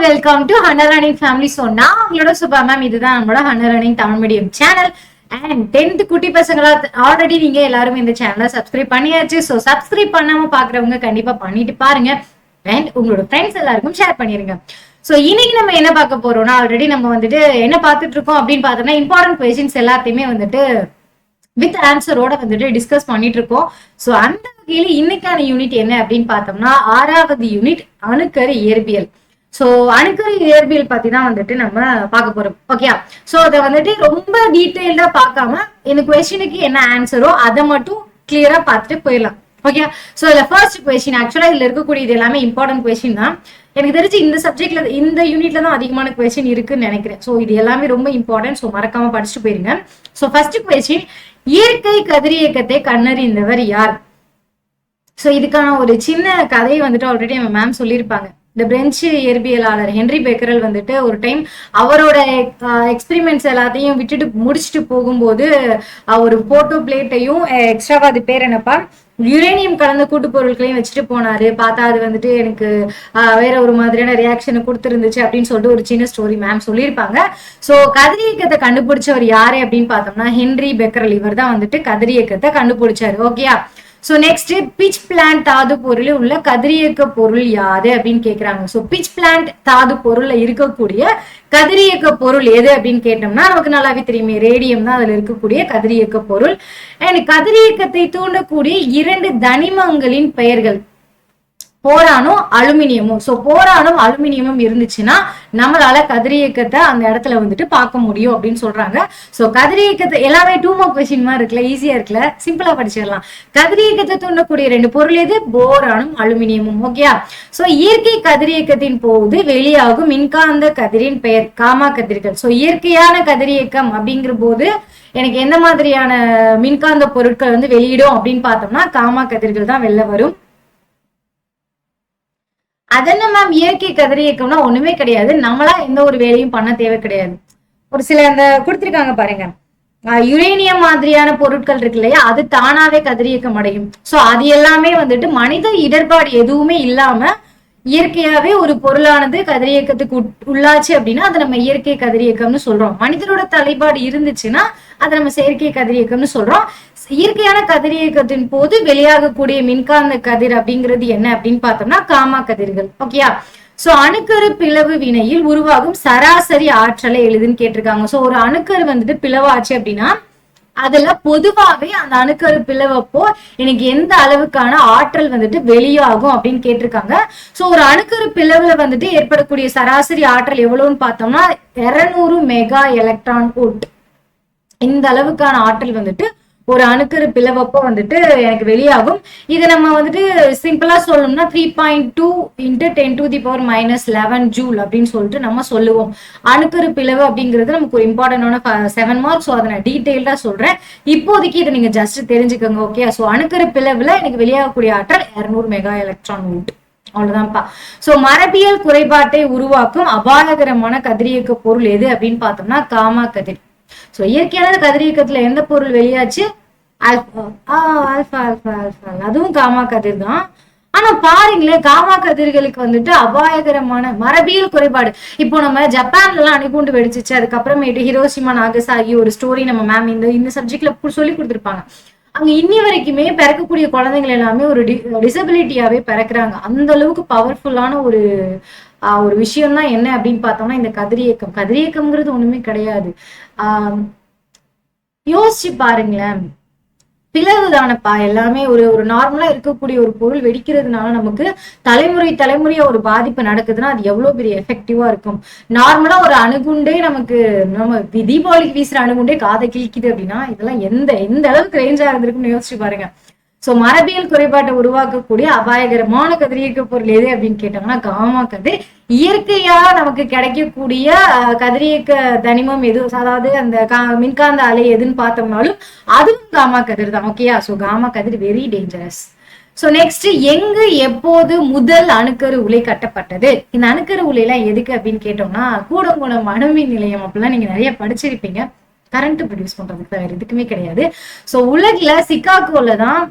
Welcome to Hunter Running family. So நான் உங்களோட super ma'am. இதுதான் நம்மளோட Hunter Running Tamil medium channel. And 10th குட்டி பசங்களா ஆல்ரெடி நீங்க எல்லாரும் இந்த சேனலை சப்ஸ்கிரைப் பண்ணியாச்சு. ஸோ சப்ஸ்கிரைப் பண்ணாம பாக்குறவங்க கண்டிப்பா பண்ணிட்டு பாருங்க. அண்ட் உங்களோட ஃப்ரெண்ட்ஸ் எல்லாருக்கும் ஷேர் பண்ணிருங்க. ஸோ இன்னைக்கு நம்ம என்ன பார்க்க போறோம்னா, ஆல்ரெடி நம்ம வந்துட்டு என்ன பார்த்துட்டு இருக்கோம் அப்படின்னு பார்த்தோம்னா, இம்பார்ட்டன்ட் கொஸ்டின்ஸ் எல்லாத்தையுமே வந்துட்டு வித் ஆன்சரோட வந்துட்டு டிஸ்கஸ் பண்ணிட்டு இருக்கோம். ஸோ அந்த வகையில இன்னைக்கான யூனிட் என்ன அப்படின்னு பார்த்தோம்னா, 6வது யூனிட் அணுக்கரு இயற்பியல். ஸோ அணுக்கரு இயற்பியல் பத்தி தான் வந்துட்டு நம்ம பார்க்க போறோம். ஓகே, ஸோ அதை வந்துட்டு ரொம்ப டீட்டெயில்டா பார்க்காம இந்த கொஸ்டினுக்கு என்ன ஆன்சரோ அதை மட்டும் கிளியரா பார்த்துட்டு போயிடலாம். ஓகே, ஸோ இதுல ஃபர்ஸ்ட் கொஸ்டின், ஆக்சுவலா இதுல இருக்கக்கூடியது எல்லாமே இம்பார்ட்டன்ட் கொஸ்டின் தான். எனக்கு தெரிஞ்சு இந்த சப்ஜெக்ட்ல இந்த யூனிட்ல தான் அதிகமான கொஸ்டின் இருக்குன்னு நினைக்கிறேன். ஸோ இது எல்லாமே ரொம்ப இம்பார்ட்டன்ட். ஸோ மறக்காம படிச்சுட்டு போயிருங்க. ஸோ ஃபர்ஸ்ட் கொஸ்டின், இயற்கை கதிரியக்கத்தை கண்டறிந்தவர் யார்? ஸோ இதுக்கான ஒரு சின்ன கதையை வந்துட்டு ஆல்ரெடி நம்ம மேம் சொல்லியிருப்பாங்க. இந்த பிரெஞ்சு இயற்பியலாளர் ஹென்றி பெக்கரல் வந்துட்டு ஒரு டைம் அவரோட எக்ஸ்பெரிமெண்ட்ஸ் எல்லாத்தையும் விட்டுட்டு முடிச்சுட்டு போகும்போது ஒரு போட்டோ பிளேட்டையும் எக்ஸ்ட்ராவா அது பேர் என்னப்பா யுரேனியம் கலந்த கூட்டு பொருட்களையும் வச்சுட்டு போனாரு. பார்த்தா அது வந்துட்டு எனக்கு வேற ஒரு மாதிரியான ரியாக்ஷனை கொடுத்துருந்துச்சு அப்படின்னு சொல்லிட்டு ஒரு சின்ன ஸ்டோரி மேம் சொல்லியிருப்பாங்க. ஸோ கதிரியக்கத்தை கண்டுபிடிச்சவர் யாரு அப்படின்னு பார்த்தோம்னா ஹென்றி பெக்கரல். இவர் தான் வந்துட்டு கதிரியக்கத்தை கண்டுபிடிச்சாரு. ஓகேயா? ஸோ நெக்ஸ்ட், பிச் பிளான்ட் தாது பொருளில் உள்ள கதிரியக்க பொருள் யாது அப்படின்னு கேட்கிறாங்க. ஸோ பிச் பிளான்ட் தாது பொருள்ல இருக்கக்கூடிய கதிரியக்க பொருள் எது அப்படின்னு கேட்டோம்னா நமக்கு நல்லாவே தெரியுமே, ரேடியம் தான் அதுல இருக்கக்கூடிய கதிரியக்க பொருள். அண்ட் கதிரியக்கத்தை தூண்டக்கூடிய 2 தனிமங்களின் பெயர்கள் போரானும் அலுமினியமும். ஸோ போரானும் அலுமினியமும் இருந்துச்சுன்னா நம்மளால கதிரியக்கத்தை அந்த இடத்துல வந்துட்டு பார்க்க முடியும் அப்படின்னு சொல்றாங்க. ஸோ கதிரியக்கத்தை எல்லாமே 2 மார்க் கொஸ்டின் மாதிரி இருக்குல்ல, ஈஸியா இருக்குல்ல, சிம்பிளா படிச்சிடலாம். கதிரியக்கத்தை தூண்டக்கூடிய 2 பொருள் எது? போரானும் அலுமினியமும். ஓகே, ஸோ இயற்கை கதிரியக்கத்தின் போது வெளியாகும் மின்காந்த கதிரின் பெயர் காமா கதிர்கள். ஸோ இயற்கையான கதிரியக்கம் அப்படிங்கிற போது எனக்கு எந்த மாதிரியான மின்காந்த பொருட்கள் வந்து வெளியிடும் அப்படின்னு பார்த்தோம்னா காமா கதிர்கள் தான் வெளில வரும். அதென்ன மேம் இயற்கை கதிரியக்கம்னா ஒண்ணுமே கிடையாது, நம்மளா எந்த ஒரு வேலையும் பண்ண தேவை கிடையாது. ஒரு சில அந்த கொடுத்திருக்காங்க பாருங்க, யுரேனியம் மாதிரியான பொருட்கள் இருக்கு இல்லையா, அது தானாவே கதிரியக்கம் அடையும். சோ அது எல்லாமே வந்துட்டு மனித இடர்பாடு எதுவுமே இல்லாம இயற்கையாவே ஒரு பொருளானது கதிரியக்கத்துக்கு உள்ளாச்சு அப்படின்னா அதை நம்ம இயற்கை கதிரியக்கம்னு சொல்றோம். மனிதனோட தலைப்பாடு இருந்துச்சுன்னா அதை நம்ம செயற்கை கதிரியக்கம்னு சொல்றோம். இயற்கையான கதிரியக்கத்தின் போது வெளியாகக்கூடிய மின்காந்த கதிர் அப்படிங்கிறது என்ன அப்படின்னு பார்த்தோம்னா காமா கதிர்கள். ஓகேயா? சோ அணுக்கரு பிளவு வினையில் உருவாகும் சராசரி ஆற்றலை எழுதுன்னு கேட்டிருக்காங்க. சோ ஒரு அணுக்கரு வந்துட்டு பிளவாச்சு அப்படின்னா அதுல பொதுவாவே அந்த அணுக்கரு பிளவப்போ எனக்கு எந்த அளவுக்கான ஆற்றல் வந்துட்டு வெளியாகும் அப்படின்னு கேட்டிருக்காங்க. சோ ஒரு அணுக்கரு பிளவுல வந்துட்டு ஏற்படக்கூடிய சராசரி ஆற்றல் எவ்வளவுன்னு பார்த்தோம்னா 200 மெகா எலக்ட்ரான் வோல்ட். இந்த அளவுக்கான ஆற்றல் வந்துட்டு ஒரு அணுக்கரு பிளவப்போ வந்துட்டு எனக்கு வெளியாகும். இதை நம்ம வந்துட்டு சிம்பிளா சொல்லணும்னா 3.2 × 10⁻⁻11 ஜூல் அப்படின்னு சொல்லிட்டு நம்ம சொல்லுவோம். அணுக்கரு பிளவு அப்படிங்கிறது நமக்கு ஒரு இம்பார்ட்டன்டான 7 மார்க்ஸ். ஸோ அதை நான் டீட்டெயில்டா சொல்றேன். இப்போதைக்கு இதை நீங்க ஜஸ்ட் தெரிஞ்சுக்கோங்க. ஓகே, ஸோ அணுக்கரு பிளவுல எனக்கு வெளியாகக்கூடிய ஆற்றல் 200 மெகா எலக்ட்ரான் வோல்ட். அவ்வளவுதான்ப்பா. சோ மரபியல் குறைபாட்டை உருவாக்கும் அபாயகரமான கதிரியக்க பொருள் எது அப்படின்னு பார்த்தோம்னா காமா கதிர். சோ இயற்கையான கதிரியக்கத்துல எந்த பொருள் வெளியாச்சு? ஆல்பா, அதுவும் காமா கதிர் தான். ஆனா பாருங்களேன், காமா கதிர்களுக்கு வந்துட்டு அபாயகரமான மரபியல் குறைபாடு. இப்போ நம்ம ஜப்பான்ல எல்லாம் அணுகுண்டு வெடிச்சிச்சு, அதுக்கப்புறமேட்டு ஹிரோஷிமா நாகசாகி ஒரு ஸ்டோரி நம்ம மேம் இந்த சப்ஜெக்ட்ல சொல்லி கொடுத்துருப்பாங்க. அங்க இன்னி வரைக்குமே பிறக்கக்கூடிய குழந்தைகள் எல்லாமே ஒரு டிசபிலிட்டியாவே பிறக்குறாங்க. அந்த அளவுக்கு பவர்ஃபுல்லான ஒரு விஷயம் தான் என்ன அப்படின்னு பார்த்தோம்னா இந்த கதிரியக்கம். கதிரியக்கம்ங்கிறது ஒண்ணுமே கிடையாது. யோசிச்சு பாருங்களேன், பிளவு தானப்பா எல்லாமே. ஒரு நார்மலா இருக்கக்கூடிய ஒரு பொருள் வெடிக்கிறதுனால நமக்கு தலைமுறையா ஒரு பாதிப்பு நடக்குதுன்னா அது எவ்வளவு பெரிய எஃபெக்டிவா இருக்கும். நார்மலா ஒரு அணுகுண்டே நமக்கு, நம்ம தீபாவளிக்கு வீசுற அணுகுண்டே காதை கிழிக்குது அப்படின்னா இதெல்லாம் எந்த அளவுக்கு ரேஞ்சா இருந்திருக்குன்னு யோசிச்சு பாருங்க. சோ மரபியல் குறைபாட்டை உருவாக்கக்கூடிய அபாயகரமான கதிரியக்க பொருள் எது அப்படின்னு கேட்டாங்கன்னா காமா கதிர். இயற்கையா நமக்கு கிடைக்கக்கூடிய கதிரியக்க தனிமம் எது, அதாவது அந்த மின்காந்த அலை எதுன்னு பார்த்தோம்னாலும் அதுவும் காமா கதிர் தான். ஓகேயா? சோ காமா கதிர் வெரி டேஞ்சரஸ். சோ நெக்ஸ்ட், எங்கு எப்போது முதல் அணுக்கரு உலை கட்டப்பட்டது? இந்த அணுக்கரு உலை எல்லாம் எதுக்கு அப்படின்னு கேட்டோம்னா கூடங்குளம் அணுமின் நிலையம் அப்படிலாம் நீங்க நிறைய படிச்சிருப்பீங்க. கரண்ட் ப்ரொடியூஸ் பண்றதுக்கு வேற எதுக்குமே கிடையாது. சோ உலகில சிகாகோல தான்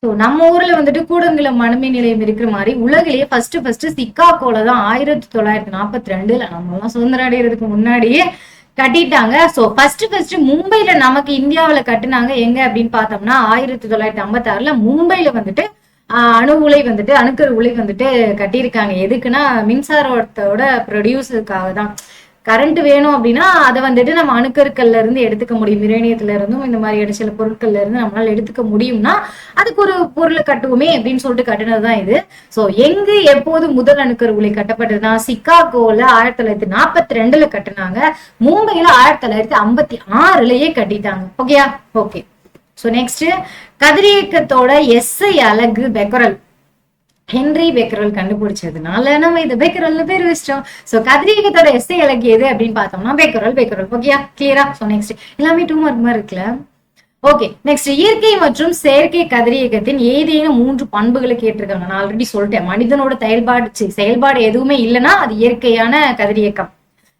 ஸோ நம்ம ஊர்ல வந்துட்டு கூடங்குளம் அணுமின் நிலையம் இருக்கிற மாதிரி உலகிலேயே ஃபர்ஸ்ட் சிக்காகோல தான் 1942 நம்ம எல்லாம் சுதந்திரம் அடைகிறதுக்கு முன்னாடியே கட்டிட்டாங்க. ஸோ ஃபர்ஸ்ட் மும்பைல நமக்கு இந்தியாவில கட்டுனாங்க எங்க அப்படின்னு பார்த்தோம்னா 1956 மும்பைல வந்துட்டு அணு உலை வந்துட்டு அணுக்கரு உலை வந்துட்டு கட்டியிருக்காங்க. எதுக்குன்னா மின்சாரத்தோட ப்ரொடியூஸருக்காக தான். கரண்ட் வேணும் அப்படின்னா அதை வந்துட்டு நம்ம அணுக்கருக்கள்ல இருந்து எடுத்துக்க முடியும், யுரேனியத்துல இருந்தும் இந்த மாதிரி சில பொருட்கள்ல இருந்து நம்மளால எடுத்துக்க முடியும்னா அதுக்கு ஒரு பொருளை கட்டுவோமே அப்படின்னு சொல்லிட்டு கட்டுனதுதான் இது. சோ எங்கு எப்போது முதல் அணுக்கரு உலை கட்டப்பட்டதுன்னா சிகாகோல 1942 கட்டுனாங்க. மும்பையில 1956 கட்டிட்டாங்க. ஓகேயா? ஓகே. சோ நெக்ஸ்ட் கதிரியக்கத்தோட எஸ்ஐ அலகு பெக்கரல். ஹென்ரி பெக்கரல் கண்டுபிடிச்சதுனால நம்ம இது பெக்கரல்னு பேர் வச்சிட்டோம். சோ கதிரியக்கத்தோட எஸ்ஐ அலகு எது அப்படின்னு பார்த்தோம்னா பெக்கரல். ஓகேயா? கிளியரா? சோ நெக்ஸ்ட் எல்லாமே 2 மார்க் மாதிரி இருக்குல்ல. ஓகே. நெக்ஸ்ட் இயற்கை மற்றும் செயற்கை கதிரியக்கத்தின் ஏதேனும் 3 பண்புகளை கேட்டிருக்காங்க. நான் ஆல்ரெடி சொல்லிட்டேன். மனிதனோட செயல்பாடு எதுவுமே இல்லைன்னா அது இயற்கையான கதிரியக்கம்.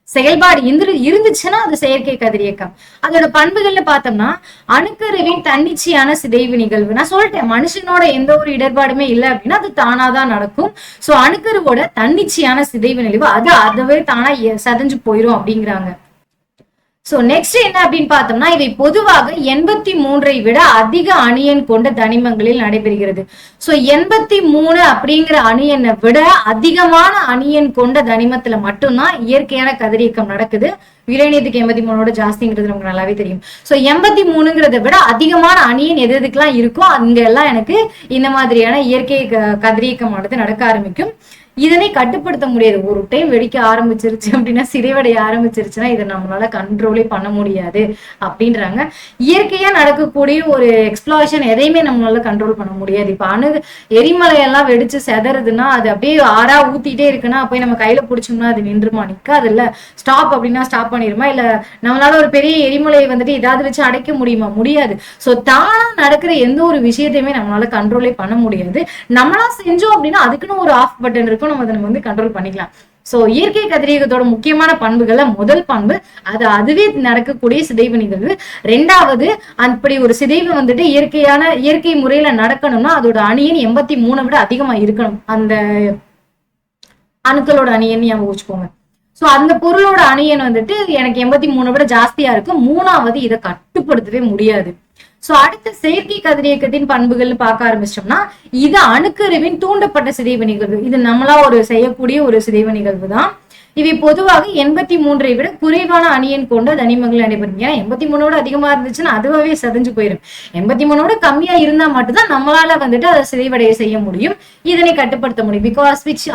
செயல்பாடு இருந்துச்சுன்னா அது செயற்கை கதிரியக்கம். அதோட பண்புகள்னு பார்த்தோம்னா அணுக்கருவின் தன்னிச்சையான சிதைவு நிகழ்வு. நான் சொல்லிட்டேன், மனுஷனோட எந்த ஒரு இடர்பாடுமே இல்லை அப்படின்னா அது தானாதான் நடக்கும். சோ அணுக்கருவோட தன்னிச்சையான சிதைவு நிகழ்வு அதுவே தானா சதைஞ்சு போயிரும் அப்படிங்கிறாங்க. சோ நெக்ஸ்ட் என்ன அப்படின்னு பார்த்தோம்னா இவை பொதுவாக 83 விட அதிக அணியன் கொண்ட தனிமங்களில் நடைபெறுகிறது. சோ 83 அப்படிங்கிற அணியனை விட அதிகமான அணியன் கொண்ட தனிமத்துல மட்டும்தான் இயற்கையான கதிரியக்கம் நடக்குது. யுரேனியத்துக்கு 83 ஜாஸ்திங்கிறது நமக்கு நல்லாவே தெரியும். சோ 83ங்கிறத விட அதிகமான அணியன் எதுக்கெல்லாம் இருக்கோ அங்க எல்லாம் எனக்கு இந்த மாதிரியான இயற்கை கதிரியக்கமானது நடக்க ஆரம்பிக்கும். இதனை கட்டுப்படுத்த முடியாது. ஒரு டைம் வெடிக்க ஆரம்பிச்சிருச்சு அப்படின்னா, சிதைவடைய ஆரம்பிச்சிருச்சுன்னா இதை நம்மளால கண்ட்ரோலே பண்ண முடியாது அப்படின்றாங்க. இயற்கையா நடக்கக்கூடிய ஒரு எக்ஸ்ப்ளோஷன் எதையுமே நம்மளால கண்ட்ரோல் பண்ண முடியாது. இப்ப எரிமலையெல்லாம் வெடிச்சு செதறதுன்னா அது அப்படியே ஆறா ஊத்திட்டே இருக்குன்னா போய் நம்ம கையில பிடிச்சோம்னா அது நின்றுமா? நிக்காது இல்ல. ஸ்டாப் அப்படின்னா ஸ்டாப் பண்ணிருமா? இல்ல நம்மளால ஒரு பெரிய எரிமலையை வந்துட்டு ஏதாவது வச்சு அடைக்க முடியுமா? முடியாது. சோ தானா நடக்கிற எந்த ஒரு விஷயத்தையுமே நம்மளால கண்ட்ரோலே பண்ண முடியாது. நம்மளா செஞ்சோம் அப்படின்னா அதுக்குன்னு ஒரு ஆஃப் பட்டன் இருக்கும், நம்ம அதை வந்து கண்ட்ரோல் பண்ணிக்கலாம். சோ இயற்கை கதிரியக்கத்தோட முக்கியமான பண்புகள்ல முதல் பண்பு அதுவே நடக்கக்கூடிய சிதைவு நிகழ்வு. 2வது அப்படி ஒரு சிதைவு வந்துட்டு இயற்கை முறையில நடக்கணும்னா அதோட அணியன் 83 விட அதிகமா இருக்கணும். அந்த அணுக்களோட அணியன் ஞாபகம் வச்சுக்கோங்க. சோ அந்த பொருளோட அணியன் வந்துட்டு எனக்கு 83 விட ஜாஸ்தியா இருக்கும். 3வது இதை கட்டுப்படுத்தவே முடியாது. சோ அடுத்த செயற்கை கதிரியக்கத்தின் பண்புகள் பார்க்க ஆரம்பிச்சோம்னா இது அணுக்கருவின் தூண்டப்பட்ட சிதைவு நிகழ்வு. இது நம்மளா செய்யக்கூடிய ஒரு சிதைவு நிகழ்வு தான். இவை பொதுவாக 83 விட குறைவான அணியன் கொண்ட தனிமங்கள் நடைபெறும். ஏன்னா 83 அதிகமா இருந்துச்சுன்னா அதுவாவே சதைஞ்சு போயிடும். 83 கம்மியா இருந்தா மட்டும்தான் நம்மளால வந்துட்டு அதை சிதைவடைய செய்ய முடியும், இதனை கட்டுப்படுத்த முடியும். பிகாஸ் ஸ்விட்ச்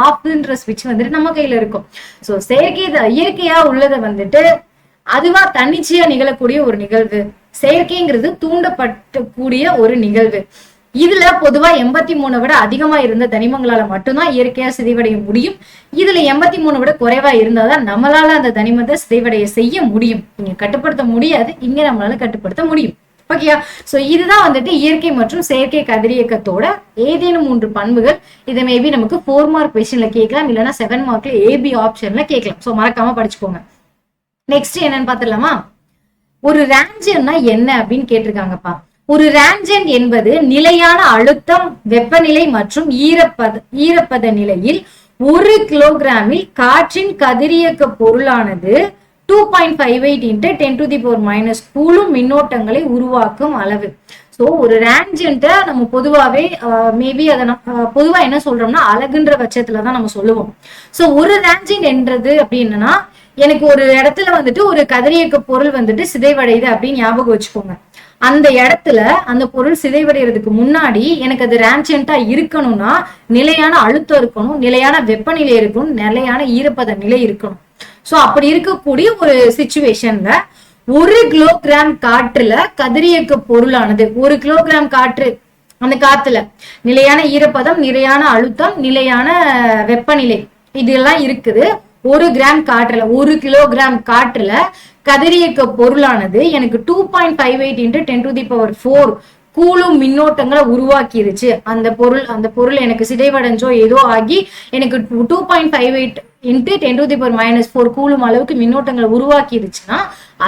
ஆஃப்ன்ற ஸ்விட்ச் வந்துட்டு நம்ம கையில இருக்கும். சோ இயற்கையா உள்ளதை வந்துட்டு அதுவா தன்னிச்சையா நிகழக்கூடிய ஒரு நிகழ்வு. செயற்கைங்கிறது தூண்டப்படக்கூடிய ஒரு நிகழ்வு. இதுல பொதுவா 83 விட அதிகமா இருந்த தனிமங்களால மட்டும்தான் இயற்கையா சிதைவடைய முடியும். இதுல 83 விட குறைவா இருந்தாதான் நம்மளால அந்த தனிமத்தை சிதைவடைய செய்ய முடியும். இங்க கட்டுப்படுத்த முடியாது, இங்க நம்மளால கட்டுப்படுத்த முடியும். ஓகேயா? சோ இதுதான் வந்துட்டு இயற்கை மற்றும் செயற்கை கதிரியக்கத்தோட ஏதேனும் 3 பண்புகள். இதை மேபி நமக்கு 4 மார்க் கொஸ்டின்ல கேட்கலாம், இல்லைன்னா 7 மார்க்ல ஏபி ஆப்ஷன்ல கேட்கலாம். சோ மறக்காம படிச்சுக்கோங்க. நெக்ஸ்ட் என்னன்னு பாத்துடலாமா? ஒரு ரேஞ்சன்னா என்ன அப்படின்னு கேட்டிருக்காங்கப்பா. ஒரு ரேஞ்சன் என்பது நிலையான அழுத்தம், வெப்பநிலை மற்றும் ஈரப்பத நிலையில் 1 கிலோகிராமில் காற்றின் கதிரியக்க பொருளானது 2.58 × 10⁻⁻⁻ கூலும் மின்னோட்டங்களை உருவாக்கும் அளவு. சோ ஒரு ரேஞ்சன்ட்ட நம்ம பொதுவாவே மேபி அதை பொதுவா என்ன சொல்றோம்னா அலகுன்ற பட்சத்துலதான் நம்ம சொல்லுவோம். சோ ஒரு ரேஞ்சன் என்றது அப்படின்னா எனக்கு ஒரு இடத்துல வந்துட்டு ஒரு கதிரியக்க பொருள் வந்துட்டு சிதைவடையுது அப்படின்னு ஞாபகம் வச்சுக்கோங்க. அந்த இடத்துல அந்த பொருள் சிதைவடைகிறதுக்கு முன்னாடி எனக்கு அது ரேஞ்சன்ட்டா இருக்கணும்னா நிலையான அழுத்தம் இருக்கணும், நிலையான வெப்பநிலை இருக்கணும், நிலையான ஈரப்பத நிலை இருக்கணும். சோ அப்படி இருக்கக்கூடிய ஒரு சிச்சுவேஷன்ல 1 கிலோகிராம் காற்றுல கதிரியக்க பொருளானது 1 கிலோகிராம் காற்று, அந்த காத்துல நிலையான ஈரப்பதம், நிலையான அழுத்தம், நிலையான வெப்பநிலை இதெல்லாம் இருக்குது. 1 கிராம் காற்றுல 1 கிலோகிராம் காற்றுல கதிரியக்க பொருளானது எனக்கு 2.58 × 10⁻⁴ கூலும் மின்னோட்டங்களை உருவாக்கிருச்சு. அந்த பொருள் எனக்கு சிதைவடைஞ்சோ ஏதோ ஆகி எனக்கு 2.58 × 10⁻⁴ கூலும் அளவுக்கு மின்னோட்டங்களை உருவாக்கிருச்சுன்னா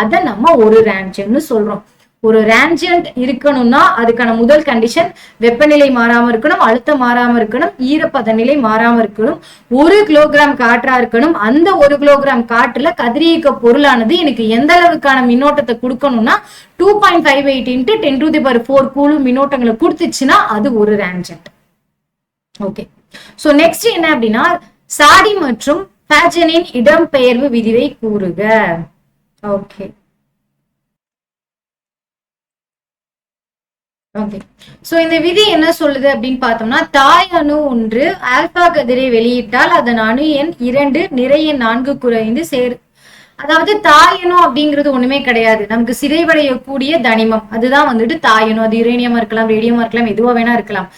அதை நம்ம ஒரு ரேஞ்சன்னு சொல்றோம். ஒரு ரேஞ்சியன்ட் இருக்கணும்னா அதுக்கான முதல் கண்டிஷன் வெப்பநிலை மாறாம இருக்கணும், அழுத்தம் மாறாம இருக்கணும், ஈரப்பத நிலை மாறாம இருக்கணும், 1 கிலோகிராம் காற்றா இருக்கணும். அந்த 1 கிலோகிராம் காற்றுல கதிரியக்க பொருளானது எனக்கு எந்த அளவுக்கான மின்னோட்டத்தை கொடுக்கணும்னா 2.58 × 10⁴ கூலும் மின்னோட்டங்களை கொடுத்துச்சுன்னா அது ஒரு ரேஞ்சியன்ட். ஓகே, சோ நெக்ஸ்ட் என்ன அப்படின்னா சாடி மற்றும் பாஜனின் இடம்பெயர்வு விதியை கூறுக. ஓகே ஓகே, சோ இந்த விதி என்ன சொல்லுது அப்படின்னு பார்த்தோம்னா, தாய் அணு ஒன்று ஆல்பா கதிரை வெளியிட்டால் அதன் அணு எண் 2 நிறை எண் 4 குறைந்து அதாவது தாயணு அப்படிங்கிறது ஒண்ணுமே கிடையாது, நமக்கு சிதைவடையக்கூடிய தனிமம், அதுதான் வந்துட்டு தாயணு. அது யுரேனியமா இருக்கலாம், ரேடியமா இருக்கலாம், எதுவா வேணா இருக்கலாம்.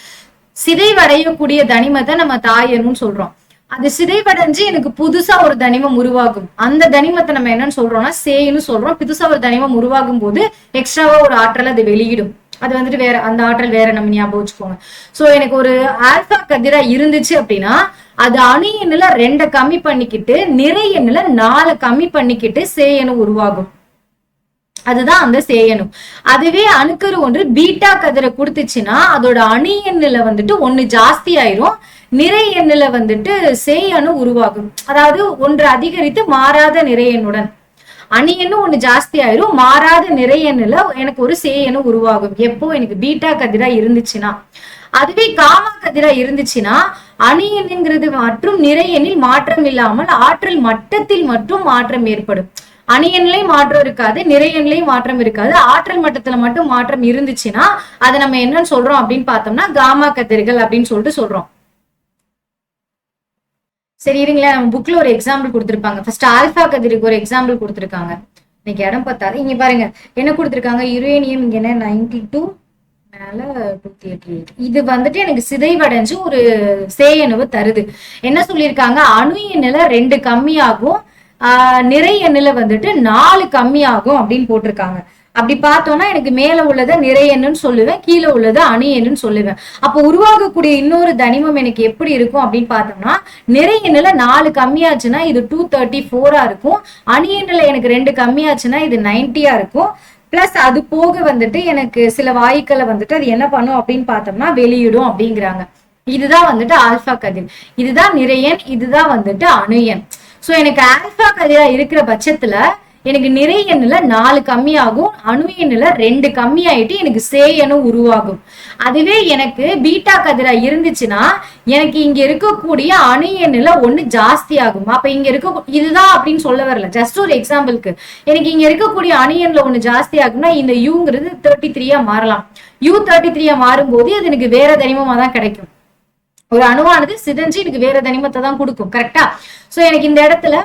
சிதைவடையக்கூடிய தனிமத்தை நம்ம தாயணும்னு சொல்றோம். அது சிதைவடைஞ்சு எனக்கு புதுசா ஒரு தனிமம் உருவாகும். அந்த தனிமத்தை நம்ம என்னன்னு சொல்றோம்னா சேன்னு சொல்றோம். புதுசா ஒரு தனிமம் உருவாகும் போது எக்ஸ்ட்ராவா ஒரு ஆற்றல் அது வெளியிடும். அது வந்துட்டு வேற, அந்த ஆற்றல் வேற, நம்ம ஞாபகம் வச்சுக்கோங்க. சோ எனக்கு ஒரு ஆல்பா கதிரா இருந்துச்சு அப்படின்னா அது அணு எண்ணுல 2 கம்மி பண்ணிக்கிட்டு நிறை எண்ணுல 4 கம்மி பண்ணிக்கிட்டு சேயணு உருவாகும். அதுதான் அந்த சேயணு. அதுவே அணுக்கரு ஒன்று பீட்டா கதிரை கொடுத்துச்சுன்னா அதோட அணு எண்ணுல வந்துட்டு 1 ஜாஸ்தி ஆயிரும், நிறை எண்ணுல வந்துட்டு சேயணு உருவாகும். அதாவது 1 அதிகரித்து மாறாத நிறை எண்ணுடன் அணு எண்ணு 1 ஜாஸ்தி ஆயிரும், மாறாத நிறை எண்ணுல எனக்கு ஒரு சேயணு உருவாகும். எப்போ எனக்கு பீட்டா கதிரா இருந்துச்சுன்னா. அதுவே காமா கதிரா இருந்துச்சுன்னா அணு எண்ணுங்கிறது மற்றும் நிறை எண்ணில் மாற்றம் இல்லாமல் ஆற்றல் மட்டத்தில் மட்டும் மாற்றம் ஏற்படும். அணு எண்ணிலையும் மாற்றம் இருக்காது, நிறை எண்ணிலையும் மாற்றம் இருக்காது, ஆற்றல் மட்டத்துல மட்டும் மாற்றம் இருந்துச்சுன்னா அதை நம்ம என்னன்னு சொல்றோம் அப்படின்னு பார்த்தோம்னா காமா கதிர்கள் அப்படின்னு சொல்லிட்டு சொல்றோம். சரி இருங்களேன், நம்ம புக்ல ஒரு எக்ஸாம்பிள் கொடுத்துருப்பாங்க. ஃபர்ஸ்ட் ஆல்பா கதிருக்கு ஒரு எக்ஸாம்பிள் கொடுத்துருக்காங்க. இன்னைக்கு இடம் பார்த்தாரு, இங்க பாருங்க என்ன கொடுத்துருக்காங்க. யுரேனியம் இங்க என்ன 92 மேல 238. இது வந்துட்டு எனக்கு சிதைவடைஞ்சு ஒரு சேயணுவை தருது. என்ன சொல்லியிருக்காங்க, அணு எண்ணுல 2 கம்மியாகும், நிறை எண்ணுல வந்துட்டு 4 கம்மியாகும் அப்படின்னு போட்டிருக்காங்க. அப்படி பார்த்தோம்னா எனக்கு மேல உள்ளதை நிறை எண்ணுன்னு சொல்லுவேன், கீழே உள்ளதை அணு எண்ணுன்னு சொல்லுவேன். அப்போ உருவாகக்கூடிய இன்னொரு தனிமம் எனக்கு எப்படி இருக்கும் அப்படின்னு பார்த்தோம்னா நிறை எண்ணுல 4 கம்மியாச்சுன்னா இது 234 இருக்கும், அணு எண்ணுல எனக்கு 2 கம்மியாச்சுன்னா இது 90 இருக்கும். பிளஸ் அது போக வந்துட்டு எனக்கு சில வாயுக்களை வந்துட்டு அது என்ன பண்ணும் அப்படின்னு பார்த்தோம்னா வெளியிடும் அப்படிங்கிறாங்க. இதுதான் வந்துட்டு ஆல்பா கதிர், இதுதான் நிறையன், இதுதான் வந்துட்டு அணு எண். சோ எனக்கு ஆல்பா கதிரா இருக்கிற பட்சத்துல எனக்கு நிறை எண்ணுல 4 கம்மியாகும், அணு எண்ணுல 2 கம்மியாயிட்டு எனக்கு சேயணு உருவாகும். அதுவே எனக்கு பீட்டா கதிரா இருந்துச்சுன்னா எனக்கு இங்க இருக்கக்கூடிய அணு எண்ணுல 1 ஜாஸ்தி ஆகும். அப்ப இங்க இருக்க இதுதான் அப்படின்னு சொல்ல வரல, ஜஸ்ட் ஒரு எக்ஸாம்பிளுக்கு. எனக்கு இங்க இருக்கக்கூடிய அணு எண்ணுல 1 ஜாஸ்தி ஆகும்னா இந்த யூங்கிறது 33 மாறலாம். U33 மாறும்போது அது எனக்கு வேற தனிமமா தான் கிடைக்கும். ஒரு அணுவானது சிதைஞ்சு எனக்கு வேற தனிமத்தை தான் கொடுக்கும், கரெக்டா? சோ எனக்கு இந்த இடத்துல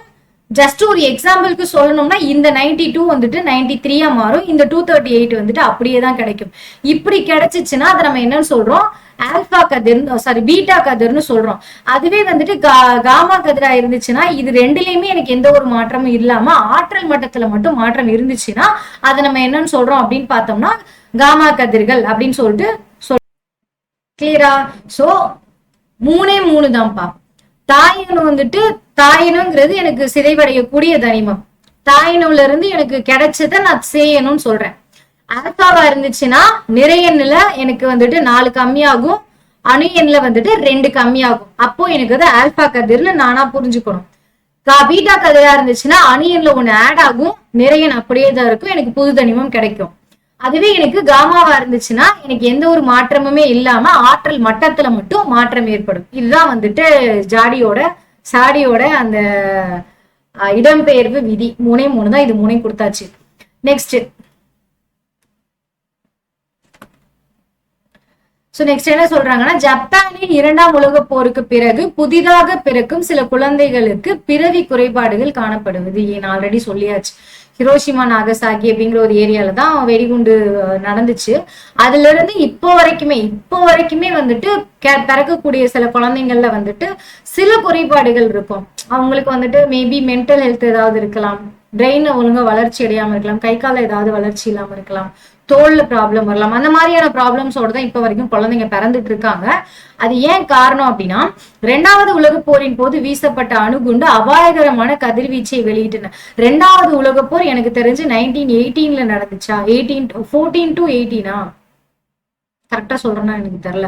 ஜஸ்ட் ஒரு எக்ஸாம்பிளுக்கு சொல்லணும்னா இந்த 92 வந்துட்டு 93 மாறும், இந்த 238 வந்துட்டு அப்படியே தான் கிடைக்கும். இப்படி கிடைச்சிச்சுன்னா அதை நம்ம என்னன்னு சொல்றோம், ஆல்பா கதிர், சாரி பீட்டா கதிர்னு சொல்றோம். அதுவே வந்துட்டு காமா கதிரா இருந்துச்சுன்னா இது ரெண்டுலயுமே எனக்கு எந்த ஒரு மாற்றமும் இல்லாம ஆற்றல் மட்டத்துல மட்டும் மாற்றம் இருந்துச்சுன்னா அதை நம்ம என்னன்னு சொல்றோம் அப்படின்னு பார்த்தோம்னா காமா கதிர்கள் அப்படின்னு சொல்லிட்டு கிளியரா? சோ 3 தான்ப்பா. தாயணு வந்துட்டு தாயணுங்கிறது எனக்கு சிதைவடையக்கூடிய தனிமம். தாயணுல இருந்து எனக்கு கிடைச்சதை நான் சேயணும்னு சொல்றேன். ஆல்பாவா இருந்துச்சுன்னா நிறை எண்ணுல எனக்கு வந்துட்டு 4 கம்மியாகும், அணு எண்ணுல வந்துட்டு 2 கம்மியாகும். அப்போ எனக்கு அது ஆல்பா கதிர்னு நானா புரிஞ்சுக்கணும். பீட்டா கதிரா இருந்துச்சுன்னா அணு எண்ணுல 1 ஆட் ஆகும், நிறை எண் அப்படியே தான் இருக்கும், எனக்கு புது தனிமம் கிடைக்கும். அதுவே எனக்கு காமாவா இருந்துச்சுன்னா எனக்கு எந்த ஒரு மாற்றமுமே இல்லாம ஆற்றல் மட்டத்துல மட்டும் மாற்றம் ஏற்படும். இதுதான் வந்துட்டு சாடியோட அந்த இடம்பெயர்வு விதி. 3 தான், இது 3 கொடுத்தாச்சு. நெக்ஸ்ட் என்ன சொல்றாங்கன்னா, ஜப்பானின் 2ஆம் உலகப் போருக்கு பிறகு புதிதாக பிறக்கும் சில குழந்தைகளுக்கு பிறவி குறைபாடுகள் காணப்படுவது. ஏன் ஆல்ரெடி சொல்லியாச்சு, ஹிரோஷிமா நாகசாகி அப்படிங்கிற ஒரு ஏரியால தான் வெடிகுண்டு நடந்துச்சு. அதுல இருந்து இப்போ வரைக்குமே வந்துட்டு பிறக்கக்கூடிய சில குழந்தைங்கள்ல வந்துட்டு சில குறைபாடுகள் இருக்கும். அவங்களுக்கு வந்துட்டு மேபி மென்டல் ஹெல்த் ஏதாவது இருக்கலாம், பிரெயின் ஒழுங்கா வளர்ச்சி அடையாம இருக்கலாம், கை கால ஏதாவது வளர்ச்சி இல்லாம இருக்கலாம், தோல்ல ப்ராப்ளம் வரலாம். அந்த மாதிரியான ப்ராப்ளம்ஸோட தான் இப்ப வரைக்கும் குழந்தைங்க பிறந்துட்டு இருக்காங்க. அது ஏன் காரணம் அப்படின்னா, 2வது உலகப் போரின் போது வீசப்பட்ட அணுகுண்டு அபாயகரமான கதிர்வீச்சை வெளியிட்டன. 2வது உலகப் போர் எனக்கு தெரிஞ்சு 1918ல நடந்துச்சா, 14 to 18 கரெக்டா சொல்றேன்னா எனக்கு தெரியல.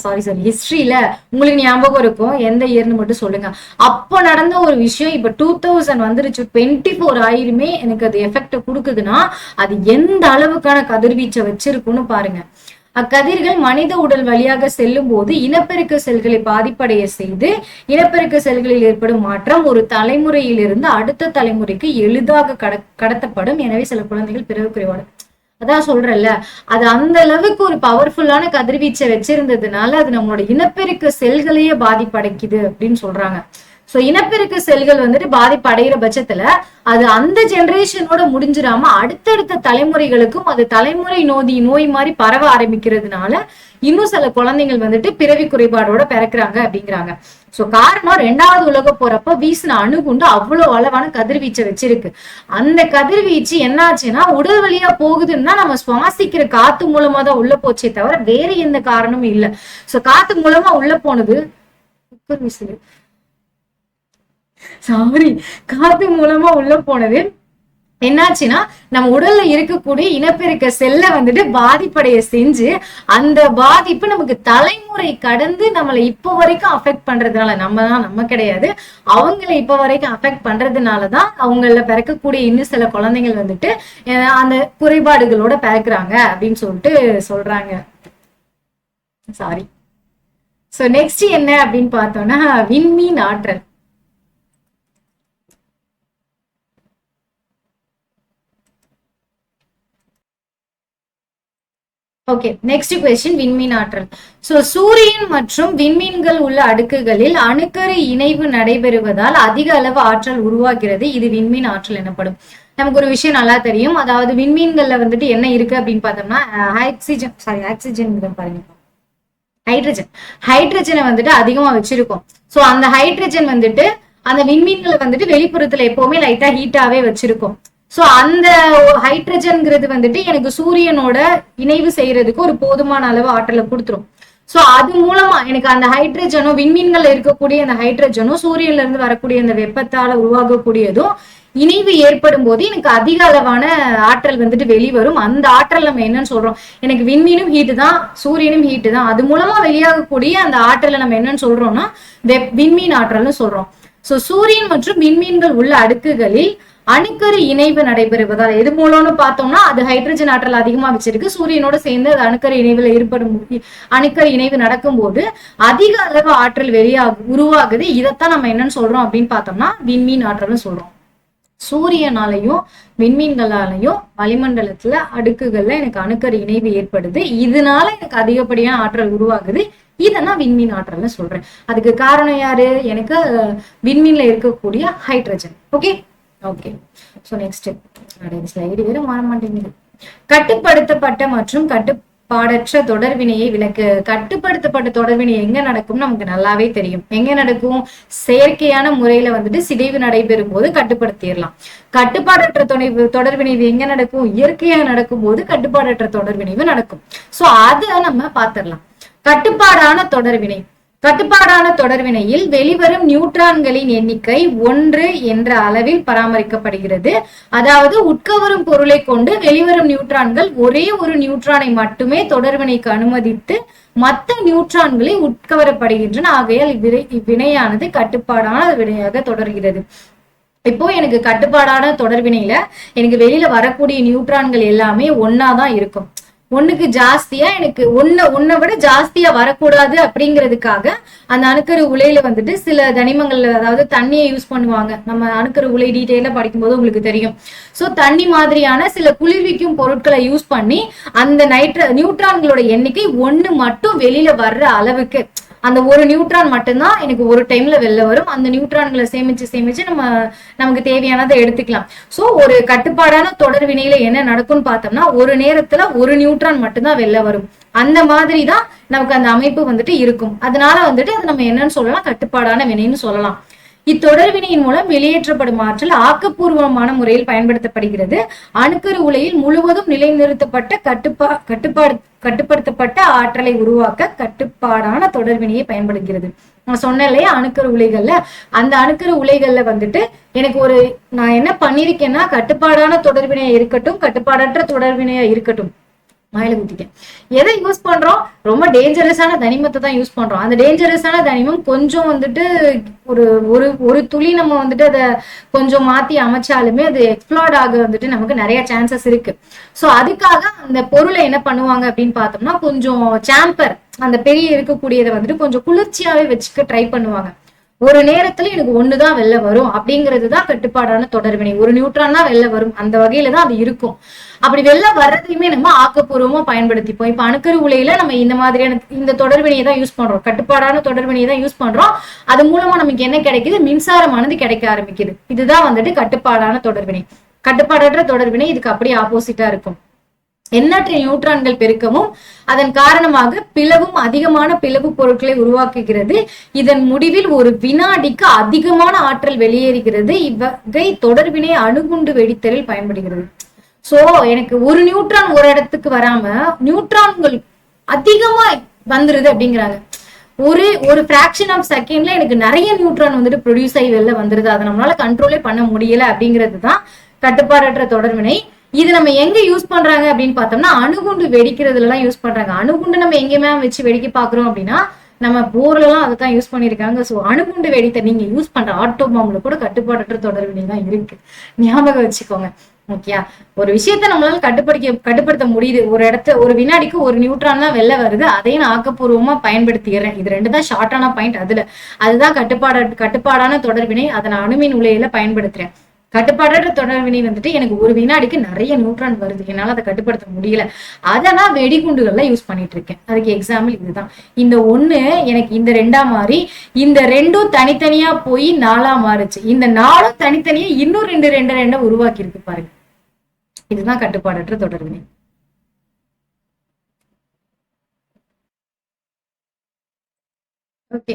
சாரி ஹிஸ்டரியில உங்களுக்கு ஞாபகம் இருக்கும், எந்த இயர்னு மட்டும் சொல்லுங்க. அப்போ நடந்த ஒரு விஷயம் இப்ப 2000 வந்துருச்சு, 24 ஆயிருமே எனக்கு அது எஃபெக்ட் கொடுக்குதுன்னா அது எந்த அளவுக்கான கதிர்வீச்சை வச்சிருக்குன்னு பாருங்க. அக்கதிர்கள் மனித உடல் வழியாக செல்லும் போது இனப்பெருக்க செல்களை பாதிப்படைய செய்து இனப்பெருக்க செல்களில் ஏற்படும் மாற்றம் ஒரு தலைமுறையிலிருந்து அடுத்த தலைமுறைக்கு எளிதாக கடத்தப்படும். எனவே சில குழந்தைகள் பிறகு குறைவாடு. அதான் சொல்றேன்ல, அது அந்த அளவுக்கு ஒரு பவர்ஃபுல்லான கதிர்வீச்சை வச்சிருந்ததுனால அது நம்மளோட இனப்பெருக்க செல்களையே பாதிப்படைக்குது அப்படின்னு சொல்றாங்க. சோ இனப்பெருக்க செல்கள் வந்துட்டு பாதிப்படைகிற பட்சத்துல அது அந்த ஜெனரேஷனோட முடிஞ்சிடாம அடுத்தடுத்த தலைமுறைகளுக்கும் அது தலைமுறை நோய் மாதிரி பரவ ஆரம்பிக்கிறதுனால இன்னும் சில குழந்தைகள் வந்துட்டு பிறவி குறைபாடோட பிறக்குறாங்க அப்படிங்கிறாங்க. சோ காரணம் 2வது உலக போறப்ப வீசின அணுகுண்டு அவ்வளவு அளவான கதிர்வீச்சை வச்சிருக்கு. அந்த கதிர்வீச்சு என்னாச்சுன்னா உடல் வழியா போகுதுன்னா நம்ம சுவாசிக்கிற காத்து மூலமா தான் உள்ள போச்சே தவிர வேற எந்த காரணமும் இல்லை. சோ காத்து மூலமா உள்ள போனது காத்து மூலமா உள்ள போனது என்னாச்சுன்னா நம்ம உடல்ல இருக்கக்கூடிய இனப்பெருக்க செல்ல வந்துட்டு பாதிப்படைய செஞ்சு அந்த பாதிப்பு நமக்கு தலைமுறை கடந்து நம்மளை இப்ப வரைக்கும் அஃபெக்ட் பண்றதுனால நம்ம கிடையாது, அவங்களை இப்ப வரைக்கும் அஃபெக்ட் பண்றதுனாலதான் அவங்கள பிறக்கக்கூடிய இன்னும் சில குழந்தைகள் வந்துட்டு அந்த குறைபாடுகளோட பிறக்குறாங்க அப்படின்னு சொல்லிட்டு சொல்றாங்க. சாரி. சோ நெக்ஸ்ட் என்ன அப்படின்னு பார்த்தோம்னா விண்மீன் ஆற்றல். ஓகே, நெக்ஸ்ட் கொஸ்டின் விண்மீன் ஆற்றல். சோ சூரியன் மற்றும் விண்மீன்கள் உள்ள அடுக்குகளில் அணுக்கரு இணைவு நடைபெறுவதால் அதிக அளவு ஆற்றல் உருவாகிறது. இது விண்மீன் ஆற்றல் எனப்படும். நமக்கு ஒரு விஷயம் நல்லா தெரியும், அதாவது விண்மீன்கள்ல வந்துட்டு என்ன இருக்கு அப்படின்னு பார்த்தோம்னா ஹைட்ரஜனை வந்துட்டு அதிகமா வச்சிருக்கோம். சோ அந்த ஹைட்ரஜன் வந்துட்டு அந்த விண்மீன்களை வந்துட்டு வெளிப்புறத்துல எப்பவுமே லைட்டா ஹீட்டாவே வச்சிருக்கோம். சோ அந்த ஹைட்ரஜன்ங்கிறது வந்துட்டு எனக்கு சூரியனோட இணைவு செய்யறதுக்கு ஒரு போதுமான அளவு ஆற்றலை கொடுத்துரும். சோ அது மூலமா எனக்கு அந்த ஹைட்ரஜனும் விண்மீன்கள் இருக்கக்கூடிய அந்த ஹைட்ரஜனும் சூரியன்ல இருந்து வரக்கூடிய அந்த வெப்பத்தால உருவாகக்கூடியதும் இணைவு ஏற்படும் போது எனக்கு அதிக அளவான ஆற்றல் வந்துட்டு வெளிவரும். அந்த ஆற்றல் நம்ம என்னன்னு சொல்றோம், எனக்கு விண்மீனும் ஹீட்டு தான் சூரியனும் ஹீட்டு தான், அது மூலமா வெளியாகக்கூடிய அந்த ஆற்றலை நம்ம என்னன்னு சொல்றோம்னா விண்மீன் ஆற்றல்னு சொல்றோம். சோ சூரியன் மற்றும் விண்மீன்கள் உள்ள அடுக்குகளில் அணுக்கரு இணைவு நடைபெறுவதால் எது மூலம்னு பார்த்தோம்னா அது ஹைட்ரஜன் ஆற்றல் அதிகமா வச்சிருக்கு, சூரியனோட சேர்ந்து அது அணுக்கரு இணைவுல ஏற்படும் அணுக்கரு இணைவு நடக்கும் போது அதிக அளவு ஆற்றல் உருவாகுது. இதைத்தான் நம்ம என்னன்னு சொல்றோம் அப்படின்னு பார்த்தோம்னா விண்மீன் ஆற்றல்னு சொல்றோம். சூரியனாலையும் விண்மீன்களாலையும் வளிமண்டலத்துல அடுக்குகள்ல எனக்கு அணுக்கரு இணைவு ஏற்படுது, இதனால எனக்கு அதிகப்படியான ஆற்றல் உருவாகுது. இதெல்லாம் விண்மீன் ஆற்றல்னு சொல்றேன். அதுக்கு காரணம் யாரு, எனக்கு விண்மீன்ல இருக்கக்கூடிய hydrogen. Okay okay. So next slide வேற மாற மாட்டேங்குது. கட்டுப்படுத்தப்பட்ட மற்றும் கட்டுப்பாடற்ற தொடர்வினையை விளக்கு. கட்டுப்படுத்தப்பட்ட தொடர்வினை எங்க நடக்கும் நமக்கு நல்லாவே தெரியும். எங்க நடக்கும், செயற்கையான முறையில வந்துட்டு சிதைவு நடைபெறும் போது கட்டுப்படுத்திடலாம். கட்டுப்பாடற்ற தொடர்வினைவு எங்க நடக்கும், இயற்கையா நடக்கும் போது கட்டுப்பாடற்ற தொடர்வினைவு நடக்கும். சோ அத நம்ம பாத்திரலாம். கட்டுப்பாடான தொடர்வினை. கட்டுப்பாடான தொடர்வினையில் வெளிவரும் நியூட்ரான்களின் எண்ணிக்கை 1 என்ற அளவில் பராமரிக்கப்படுகிறது. அதாவது உட்கவரும் பொருளை கொண்டு வெளிவரும் நியூட்ரான்கள் ஒரே ஒரு நியூட்ரானை மட்டுமே தொடர்வினைக்கு அனுமதித்து மற்ற நியூட்ரான்களை உட்கவரப்படுகின்றன. ஆகையால் இவ்வினையானது கட்டுப்பாடான வினையாக தொடர்கிறது. இப்போ எனக்கு கட்டுப்பாடான தொடர்வினையில எனக்கு வெளியில வரக்கூடிய நியூட்ரான்கள் எல்லாமே ஒன்னாதான் இருக்கும். ஒண்ணுக்கு ஜாஸ்தியா எனக்கு ஒன்னை விட ஜாஸ்தியா வரக்கூடாது அப்படிங்கிறதுக்காக அந்த அணுக்கரு உலையில வந்துட்டு சில தனிமங்கள்ல, அதாவது தண்ணியை யூஸ் பண்ணுவாங்க. நம்ம அணுக்கரு உலை டீட்டெயிலா படிக்கும்போது உங்களுக்கு தெரியும். சோ தண்ணி மாதிரியான சில குளிர்விக்கும் பொருட்களை யூஸ் பண்ணி அந்த நியூட்ரான்களோட எண்ணிக்கை 1 மட்டும் வெளியில வர்ற அளவுக்கு, அந்த ஒரு நியூட்ரான் மட்டும்தான் எனக்கு ஒரு டைம்ல வெளில வரும். அந்த நியூட்ரான்களை சேமிச்சு நமக்கு தேவையானதை எடுத்துக்கலாம். சோ ஒரு கட்டுப்பாடான தொடர்வினையில என்ன நடக்கும்னு பார்த்தோம்னா ஒரு நேரத்துல ஒரு நியூட்ரான் மட்டும்தான் வெளில வரும். அந்த மாதிரிதான் நமக்கு அந்த அமைப்பு வந்துட்டு இருக்கும். அதனால வந்துட்டு அது நம்ம என்னன்னு சொல்லலாம், கட்டுப்பாடான வினைன்னு சொல்லலாம். இத்தொடர்வினையின் மூலம் வெளியேற்றப்படும் ஆற்றல் ஆக்கப்பூர்வமான முறையில் பயன்படுத்தப்படுகிறது. அணுக்கரு உலையில் முழுவதும் நிலைநிறுத்தப்பட்ட கட்டுப்படுத்தப்பட்ட ஆற்றலை உருவாக்க கட்டுப்பாடான தொடர்வினையை பயன்படுகிறது. நான் சொன்னேன் இல்லையா, அணுக்கரு உலைகள்ல, அந்த அணுக்கரு உலைகள்ல வந்துட்டு எனக்கு நான் என்ன பண்ணிருக்கேன்னா, கட்டுப்பாடான தொடர்வினையா இருக்கட்டும், கட்டுப்பாடற்ற தொடர்வினையா இருக்கட்டும், மயில குத்திட்டேன், எதை யூஸ் பண்றோம், ரொம்ப டேஞ்சரஸான தனிமத்தை தான் யூஸ் பண்றோம். அந்த டேஞ்சரஸான தனிமம் கொஞ்சம் வந்துட்டு ஒரு ஒரு ஒரு துளி நம்ம வந்துட்டு அதை கொஞ்சம் மாத்தி அமைச்சாலுமே அது எக்ஸ்ப்ளோர்ட் ஆக வந்துட்டு நமக்கு நிறைய சான்சஸ் இருக்கு. சோ அதுக்காக அந்த பொருளை என்ன பண்ணுவாங்க அப்படின்னு பார்த்தோம்னா, கொஞ்சம் சாம்பர், அந்த பெரிய இருக்கக்கூடியதை வந்துட்டு கொஞ்சம் குளிர்ச்சியாவே வச்சுக்க ட்ரை பண்ணுவாங்க. ஒரு நேரத்துல எனக்கு ஒண்ணுதான் வெளில வரும் அப்படிங்கிறதுதான் கட்டுப்பாடான தொடர்வினை. ஒரு நியூட்ரான் தான் வெளில வரும், அந்த வகையில தான் அது இருக்கும். அப்படி வெளில வர்றதையுமே நம்ம ஆக்கப்பூர்வமா பயன்படுத்திப்போம். இப்ப அணுக்கரு உலையில நம்ம இந்த மாதிரியான இந்த தொடர்வினையை தான் யூஸ் பண்றோம், கட்டுப்பாடான தொடர்வினையை தான் யூஸ் பண்றோம். அது மூலமா நமக்கு என்ன கிடைக்குது, மின்சாரமானது கிடைக்க ஆரம்பிக்குது. இதுதான் வந்துட்டு கட்டுப்பாடான தொடர்வினை. கட்டுப்பாடற்ற தொடர்வினை இதுக்கு அப்படியே ஆப்போசிட்டா இருக்கும். எண்ணற்ற நியூட்ரான்கள் பெருக்கமும் அதன் காரணமாக பிளவும் அதிகமான பிளவு பொருட்களை உருவாக்குகிறது. இதன் முடிவில் ஒரு வினாடிக்கு அதிகமான ஆற்றல் வெளியேறுகிறது. இவ்வகை தொடர்வினை அணுகுண்டு வெடித்தலில் பயன்படுகிறது. சோ எனக்கு ஒரு நியூட்ரான் ஒரு இடத்துக்கு வராம நியூட்ரான்கள் அதிகமா வந்துருது அப்படிங்கிறாங்க. ஒரு பிராக்ஷன் ஆஃப் செகண்ட்ல எனக்கு நிறைய நியூட்ரான் வந்துட்டு ப்ரொடியூஸ் ஆகி வெளில வந்துருது. அதை நம்மளால கண்ட்ரோலே பண்ண முடியல அப்படிங்கிறது தான் கட்டுப்பாடற்ற தொடர்வினை. இது நம்ம எங்க யூஸ் பண்றாங்க அப்படின்னு பார்த்தோம்னா, அணுகுண்டு வெடிக்கிறதுல எல்லாம் யூஸ் பண்றாங்க. அணுகுண்டு நம்ம எங்கேயுமே வச்சு வெடிக்க பாக்குறோம் அப்படின்னா, நம்ம போர்ல எல்லாம் அதை தான் யூஸ் பண்ணிருக்காங்க. சோ அணுகுண்டு வெடித்த நீங்க யூஸ் பண்ற ஆட்டோபாம்ல கூட கட்டுப்பாடற்ற தொடர்வினை தான் இருக்கு, ஞாபகம் வச்சுக்கோங்க. ஓகேயா, ஒரு விஷயத்த நம்மளால கட்டுப்படுத்த முடியுது. ஒரு வினாடிக்கு ஒரு நியூட்ரான் தான் வெளில வருது, அதையும் நான் ஆக்கப்பூர்வமா பயன்படுத்திடுறேன். இது ரெண்டு தான் ஷார்ட்டான பாயிண்ட். அதுதான் கட்டுப்பாடான தொடர்வினை. அதை நான் அணுமின் உலையில பயன்படுத்துறேன். கட்டுப்பாடற்ற தொடர்வினை வந்துட்டு எனக்கு ஒரு வினாடிக்கு நிறைய நியூட்ரான் வருது, என்னால அதை கட்டுப்படுத்த முடியல, அதை நான் வெடிகுண்டுகள்ல யூஸ் பண்ணிட்டு இருக்கேன். அதுக்கு எக்ஸாம்பிள் இதுதான். இந்த ஒண்ணு எனக்கு இந்த ரெண்டா மாறி, இந்த ரெண்டும் தனித்தனியா போய் நாலா மாறுச்சு, இந்த நாலும் தனித்தனியா இன்னும் ரெண்டு உருவாக்கி இருக்கு பாருங்க. இதுதான் கட்டுப்பாடற்ற தொடர்வினை. ஓகே,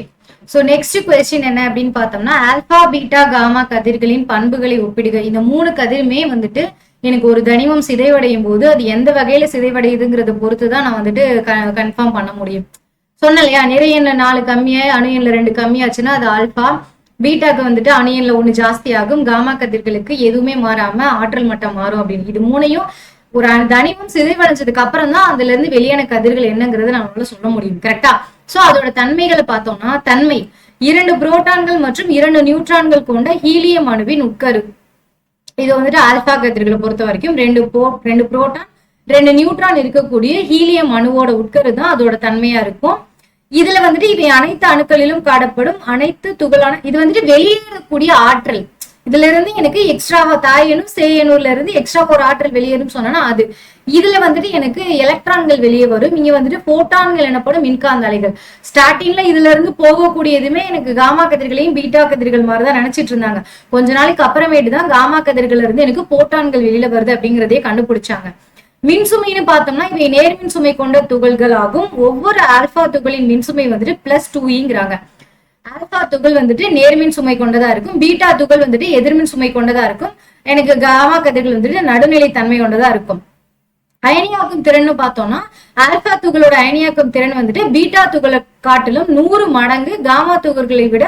சோ நெக்ஸ்ட் கொஸ்டின் என்ன அப்படின்னு பார்த்தோம்னா, ஆல்பா பீட்டா காமா கதிர்களின் பண்புகளை ஒப்பிடுக. இந்த 3 கதிருமே வந்துட்டு எனக்கு ஒரு தனிமம் சிதைவடையும் போது அது எந்த வகையில சிதைவடையுதுங்கிறத பொறுத்துதான் நான் வந்துட்டு கன்ஃபார்ம் பண்ண முடியும். சொன்ன இல்லையா, நிறைய எண்ல 4 கம்மியா அணு எண்ல 2 கம்மியாச்சுன்னா அது ஆல்பா. பீட்டாக்கு வந்துட்டு அணு எண்ல 1 ஜாஸ்தி ஆகும். காமா கதிர்களுக்கு எதுவுமே மாறாம ஆற்றல் மட்டம் மாறும் அப்படின்னு. இது 3ஐயும் ஒரு தனிமம் சிதைவடைஞ்சதுக்கு அப்புறம் தான் அதுல இருந்து வெளியான கதிர்கள் என்னங்கிறத நம்மளால சொல்ல முடியும். கரெக்டா? சோ அதோட தன்மைகளை பார்த்தோம்னா, தன்மை 2 புரோட்டான்கள் மற்றும் 2 நியூட்ரான்கள் கொண்ட ஹீலியம் அணுவின் உட்கரு. இது வந்துட்டு ஆல்பா கதிர்களை பொறுத்த வரைக்கும் 2 புரோட்டான் 2 நியூட்ரான் இருக்கக்கூடிய ஹீலியம் அணுவோட உட்கரு தான் அதோட தன்மையா இருக்கும். இதுல வந்துட்டு இவை அனைத்து அணுக்களிலும் காணப்படும் அனைத்து துகளான இது வந்துட்டு வெளியேறக்கூடிய ஆற்றல். இதுல இருந்து எனக்கு எக்ஸ்ட்ராவா தாயனும் சேயனூர்ல இருந்து எக்ஸ்ட்ரா ஒரு ஆற்றல் வெளியேறும் சொன்னா அது. இதுல வந்துட்டு எனக்கு எலக்ட்ரான்கள் வெளியே வரும். இங்க வந்துட்டு போட்டான்கள் எனப்படும் மின்காந்த அலைகள். ஸ்டார்டிங்ல இதுல இருந்து போகக்கூடியதுமே எனக்கு காமா கதிர்களையும் பீட்டா கதிர்கள் மாதிரிதான் நினைச்சிட்டு இருந்தாங்க. கொஞ்ச நாளைக்கு அப்புறமேட்டு தான் காமா கதிர்கள்ல இருந்து எனக்கு போட்டான்கள் வெளியில வருது அப்படிங்கிறதே கண்டுபிடிச்சாங்க. மின்சுமைன்னு பார்த்தோம்னா இவை நேர்மின் சுமை கொண்ட துகள்கள் ஆகும். ஒவ்வொரு ஆல்பா துகளின் மின்சுமை வந்துட்டு +2E. ஆல்பா துகள் வந்துட்டு நேர்மின் சுமை கொண்டதா இருக்கும், பீட்டா துகள் வந்துட்டு எதிர்மின் சுமை கொண்டதா இருக்கும். எனக்கு காமா கதிர்கள் வந்துட்டு நடுநிலை தன்மை கொண்டதா இருக்கும். அயனியாக்கும் திறன் பார்த்தோம்னா, ஆல்பா துகளோட அயனியாக்கும் திறன் வந்துட்டு பீட்டா துகளை காட்டிலும் 100 மடங்கு, காமா துகள்களை விட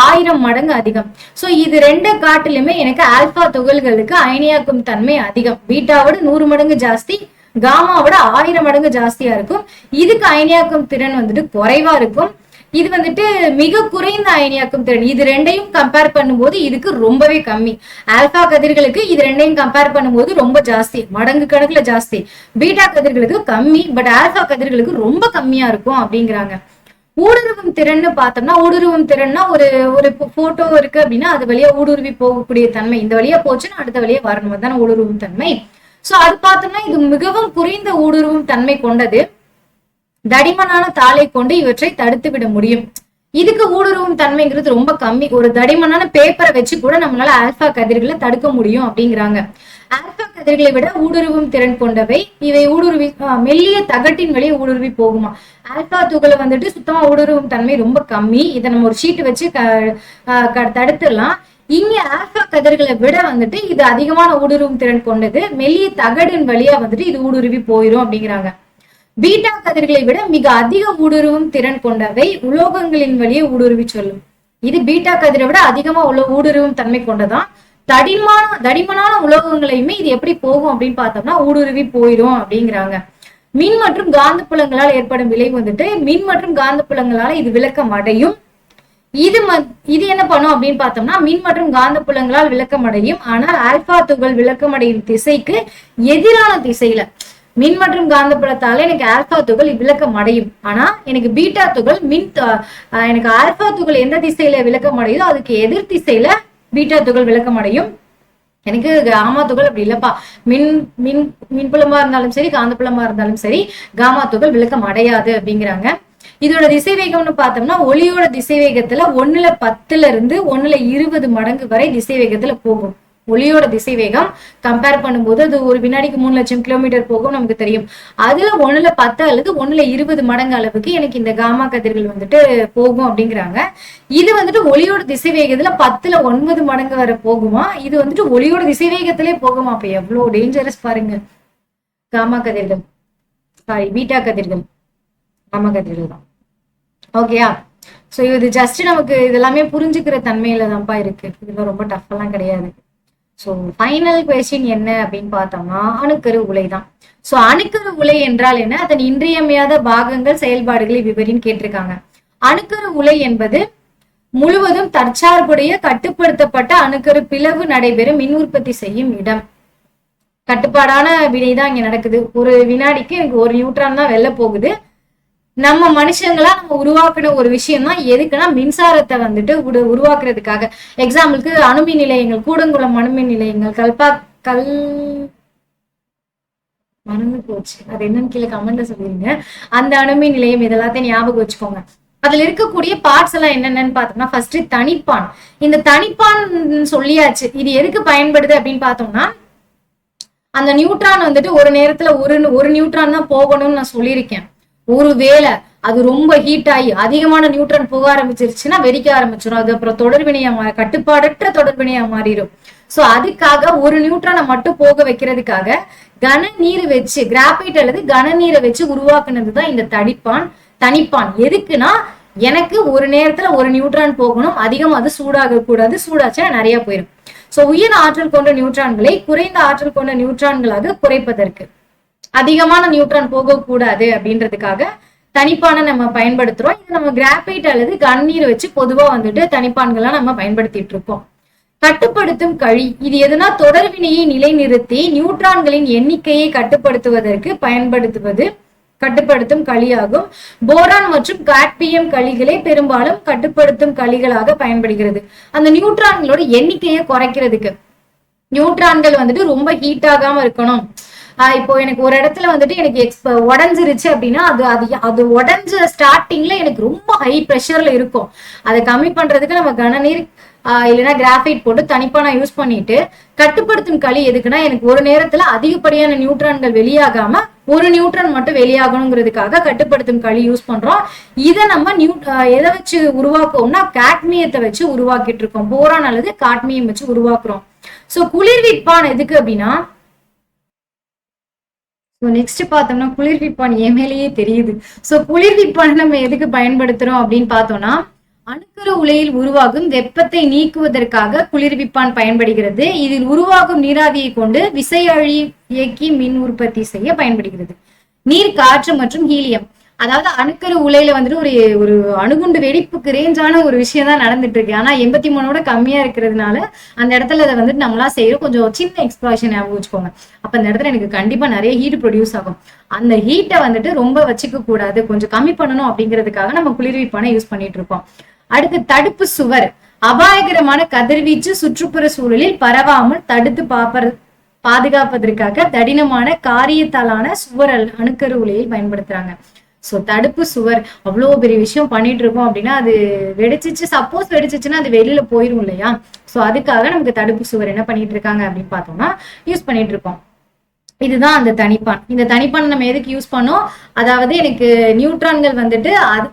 1000 மடங்கு அதிகம். சோ இது 2 காட்டிலுமே எனக்கு ஆல்பா துகள்களுக்கு அயனியாக்கும் தன்மை அதிகம். பீட்டாவோட 100 மடங்கு ஜாஸ்தி, காமாவோட 1000 மடங்கு ஜாஸ்தியா இருக்கும். இதுக்கு அயனியாக்கும் திறன் வந்துட்டு குறைவா இருக்கும். இது வந்துட்டு மிக குறைந்த அயனியாக்கும் திறன். இது 2ஐயும் கம்பேர் பண்ணும்போது இதுக்கு ரொம்பவே கம்மி. ஆல்பா கதிர்களுக்கு இது 2ஐயும் கம்பேர் பண்ணும்போது ரொம்ப ஜாஸ்தி, மடங்கு கணக்குல ஜாஸ்தி. பீட்டா கதிர்களுக்கு கம்மி, பட் ஆல்பா கதிர்களுக்கு ரொம்ப கம்மியா இருக்கும் அப்படிங்கிறாங்க. ஊடுருவும் திறன்னு பார்த்தோம்னா, ஊடுருவும் திறன்னா ஒரு போட்டோ இருக்கு அப்படின்னா அது வழியா ஊடுருவி போகக்கூடிய தன்மை. இந்த வழியா போச்சுன்னா அடுத்த வழியா வரணும், அதுதானே ஊடுருவும் தன்மை. சோ அது பார்த்தோம்னா இது மிகவும் குறைந்த ஊடுருவும் தன்மை கொண்டது. தடிமனான தாளை கொண்டு இவற்றை தடுத்து விட முடியும். இதுக்கு ஊடுருவும் தன்மைங்கிறது ரொம்ப கம்மி. ஒரு தடிமனான பேப்பரை வச்சு கூட நம்மளால ஆல்பா கதிர்களை தடுக்க முடியும் அப்படிங்கிறாங்க. ஆல்பா கதிர்களை விட ஊடுருவும் திறன் கொண்டவை. இவை ஊடுருவி மெல்லிய தகட்டின் வழியே ஊடுருவி போகுமா. ஆல்பா துகளை வந்துட்டு சுத்தமா ஊடுருவும் தன்மை ரொம்ப கம்மி. இதை நம்ம ஒரு ஷீட் வச்சு தடுத்துடலாம். இங்க ஆல்பா கதிர்களை விட வந்துட்டு இது அதிகமான ஊடுருவும் திறன் கொண்டது. மெல்லிய தகடின் வழியா வந்துட்டு இது ஊடுருவி போயிரும் அப்படிங்கிறாங்க. பீட்டா கதிர்களை விட மிக அதிக ஊடுருவும் திறன் கொண்டவை உலோகங்களின் வழியே ஊடுருவி சொல்லும். இது பீட்டா கதிரை விட அதிகமா ஊடுருவும் தன்மை கொண்டதான். தடிமனான உலோகங்களையுமே இது எப்படி போகும் அப்படின்னு பார்த்தோம்னா ஊடுருவி போயிடும் அப்படிங்கிறாங்க. மின் மற்றும் காந்த புலங்களால் ஏற்படும் விளைவு வந்துட்டு மின் மற்றும் காந்த புலங்களால இது விளக்கம் அடையும். இது என்ன பண்ணும் அப்படின்னு பார்த்தோம்னா மின் மற்றும் காந்த புலங்களால் விளக்கம் அடையும். ஆனால் ஆல்பா துகள் விளக்கம் அடையும் திசைக்கு எதிரான திசையில. மின் மற்றும் காந்த புலத்தால எனக்கு ஆல்பா துகள் விளக்கம் அடையும். ஆனா எனக்கு பீட்டா துகள் எனக்கு ஆல்பா துகள் எந்த திசையில விளக்கம் அடையுதோ அதுக்கு எதிர் திசையில பீட்டா துகள் விளக்கம் அடையும். எனக்கு காமா துகள் அப்படி இல்லப்பா, மின் மின் மின்புலமா இருந்தாலும் சரி காந்த புலமா இருந்தாலும் சரி காமா துகள் விளக்கம் அடையாது அப்படிங்கிறாங்க. இதோட திசை வேகம்னு பார்த்தோம்னா ஒளியோட திசை வேகத்துல 1/10 இருந்து 1/20 மடங்கு வரை திசை வேகத்துல போகும். ஒளியோட திசை வேகம் கம்பேர் பண்ணும்போது அது ஒரு வினாடிக்கு 3 லட்சம் கிலோமீட்டர் போகும் நமக்கு தெரியும். அதுல 1/10 அல்லது 1/20 மடங்கு அளவுக்கு எனக்கு இந்த காமா கதிர்கள் வந்துட்டு போகும் அப்படிங்கிறாங்க. இது வந்துட்டு ஒளியோட திசை வேகத்துல 10/9 மடங்கு வரை போகுமா. இது வந்துட்டு ஒளியோட திசை வேகத்திலே போகுமா. அப்ப எவ்வளவு டேஞ்சரஸ் பாருங்க காமா கதிர்கள், சாரி பீட்டா கதிர்கள், காமா கதிர்கள் தான். ஓகேயா. சோ இது ஜஸ்ட் நமக்கு இதெல்லாமே புரிஞ்சுக்கிற தன்மையில தான்ப்பா இருக்கு. இதெல்லாம் ரொம்ப டஃப் எல்லாம் கிடையாது. ஸோ ஃபைனல் கொஸ்டின் என்ன அப்படின்னு பார்த்தோம்னா அணுக்கரு உலை தான். ஸோ அணுக்கரு உலை என்றால் என்ன, அதன் இன்றியமையாத பாகங்கள் செயல்பாடுகளை விவரின்னு கேட்டிருக்காங்க. அணுக்கரு உலை என்பது முழுவதும் தற்சார்புடைய கட்டுப்படுத்தப்பட்ட அணுக்கரு பிளவு நடைபெறும் மின் உற்பத்தி செய்யும் இடம். கட்டுப்பாடான வினைதான் இங்க நடக்குது. ஒரு வினாடிக்கு எனக்கு 1 நியூட்ரான் தான் வெளில போகுது. நம்ம மனுஷங்களா நம்ம உருவாக்குன ஒரு விஷயம் தான். எதுக்குன்னா மின்சாரத்தை வந்துட்டு உருவாக்குறதுக்காக. எக்ஸாம்பிளுக்கு அணுமின் நிலையங்கள், கூடங்குளம் அணுமின் நிலையங்கள், மறந்து போச்சு அது என்னன்னு கீழே கமெண்ட்ல சொல்லிருங்க. அந்த அணுமின் நிலையம் இதெல்லாத்தையும் ஞாபகம் வச்சுக்கோங்க. அதுல இருக்கக்கூடிய பார்ட்ஸ் எல்லாம் என்னென்னு பார்த்தோம்னா ஃபர்ஸ்ட் தனிப்பான். இந்த தனிப்பான் சொல்லியாச்சு. இது எதுக்கு பயன்படுது அப்படின்னு பார்த்தோம்னா அந்த நியூட்ரான் வந்துட்டு ஒரு நேரத்துல ஒரு நியூட்ரான் தான் போகணும்னு நான் சொல்லியிருக்கேன். ஒருவேளை அது ரொம்ப ஹீட் ஆகி அதிகமான நியூட்ரான் போக ஆரம்பிச்சிருச்சுன்னா வெடிக்க ஆரம்பிச்சிடும். அது அப்புறம் தொடர்வினையா கட்டுப்பாடற்ற தொடர்வினையா மாறிடும். சோ அதுக்காக ஒரு நியூட்ரானை மட்டும் போக வைக்கிறதுக்காக கன நீர் வச்சு கிராபைட் அல்லது கன நீரை வச்சு உருவாக்குனதுதான் இந்த தனிப்பான். எதுக்குன்னா எனக்கு ஒரு நேரத்துல ஒரு நியூட்ரான் போகணும், அதிகம் அது சூடாக கூடாது. சூடாச்சா நிறைய போயிடும். சோ உயர் ஆற்றல் கொண்ட நியூட்ரான்களை குறைந்த ஆற்றல் கொண்ட நியூட்ரான்களாக குறைப்பதற்கு, அதிகமான நியூட்ரான் போகக்கூடாது அப்படின்றதுக்காக தனிப்பானை நம்ம பயன்படுத்துறோம். இது நம்ம கிராபைட் அல்லது கண்ணீர் வச்சு பொதுவா வந்துட்டு தனிப்பான்கள்லாம் நம்ம பயன்படுத்திட்டு இருக்கோம். கட்டுப்படுத்தும் கழி, இது எதுனா தொடர்வினையை நிலைநிறுத்தி நியூட்ரான்களின் எண்ணிக்கையை கட்டுப்படுத்துவதற்கு பயன்படுத்துவது கட்டுப்படுத்தும் களியாகும். போரான் மற்றும் காட்மியம் களிகளே பெரும்பாலும் கட்டுப்படுத்தும் களிகளாக பயன்படுகிறது. அந்த நியூட்ரான்களோட எண்ணிக்கையை குறைக்கிறதுக்கு. நியூட்ரான்கள் வந்துட்டு ரொம்ப ஹீட் ஆகாம இருக்கணும். இப்போ எனக்கு ஒரு இடத்துல வந்துட்டு எனக்கு உடஞ்சிருச்சு அப்படின்னா அது உடஞ்ச ஸ்டார்டிங்ல எனக்கு ரொம்ப ஹை ப்ரெஷர்ல இருக்கும். அதை கம்மி பண்றதுக்கு நம்ம கனநீர் இல்லைன்னா கிராஃபைட் போட்டு தனிப்பான யூஸ் பண்ணிட்டு கட்டுப்படுத்தும் களி எதுக்குன்னா எனக்கு ஒரு நேரத்துல அதிகப்படியான நியூட்ரான்கள் வெளியாகாம ஒரு நியூட்ரான் மட்டும் வெளியாகணுங்கிறதுக்காக கட்டுப்படுத்தும் களி யூஸ் பண்றோம். இதை நம்ம எதை வச்சு உருவாக்குவோம்னா காட்மியத்தை வச்சு உருவாக்கிட்டு இருக்கோம். போரான் அல்லது காட்மியம் வச்சு உருவாக்குறோம். சோ குளிர்விப்பான் எதுக்கு அப்படின்னா நெக்ஸ்ட் பார்த்தோம்னா குளிர்விப்பான் மேலேயே தெரியுது. சோ குளிர்விப்பான் நம்ம எதுக்கு பயன்படுத்துறோம் அப்படின்னு பார்த்தோம்னா அணுக்கரு உலையில் உருவாகும் வெப்பத்தை நீக்குவதற்காக குளிர்விப்பான் பயன்படுகிறது. இதில் உருவாகும் நீராவியை கொண்டு விசையாழி இயக்கி மின் உற்பத்தி செய்ய பயன்படுகிறது. நீர், காற்று மற்றும் ஹீலியம். அதாவது அணுக்கரு உலையில வந்துட்டு ஒரு அணுகுண்டு வெடிப்புக்கு ரேஞ்சான ஒரு விஷயம் தான் நடந்துட்டு இருக்கு. ஆனா 83ஓட கம்மியா இருக்கிறதுனால அந்த இடத்துல அதை வந்துட்டு நம்மளா செய்யறோம். கொஞ்சம் சின்ன எக்ஸ்ப்ளோஷன் ஞாபகம் வச்சுக்கோங்க. அப்ப அந்த இடத்துல எனக்கு கண்டிப்பா நிறைய ஹீட் ப்ரொடியூஸ் ஆகும். அந்த ஹீட்டை வந்துட்டு ரொம்ப வச்சுக்க கூடாது, கொஞ்சம் கம்மி பண்ணணும் அப்படிங்கிறதுக்காக நம்ம குளிர்விப்பானை யூஸ் பண்ணிட்டு இருக்கோம். அடுத்து தடுப்பு சுவர். அபாயகரமான கதிர்வீச்சு சுற்றுப்புற சூழலில் பரவாமல் தடுத்து பாதுகாப்பதற்காக தடினமான காரியத்தாலான சுவர் அணுக்கரு உலையை பயன்படுத்துறாங்க. ஸோ தடுப்பு சுவர் அவ்வளோ பெரிய விஷயம் பண்ணிட்டு இருக்கோம் அப்படின்னா அது வெடிச்சிச்சு, சப்போஸ் வெடிச்சிச்சுன்னா அது வெளியில போயிரும் இல்லையா? ஸோ அதுக்காக நமக்கு தடுப்பு சுவர் என்ன பண்ணிட்டு இருக்காங்க அப்படின்னு பார்த்தோம்னா யூஸ் பண்ணிட்டு இருக்கோம். இதுதான் அந்த தனிப்பான். இந்த தனிப்பான் நம்ம எதுக்கு யூஸ் பண்ணோம்? அதாவது எனக்கு நியூட்ரான்கள் வந்துட்டு அது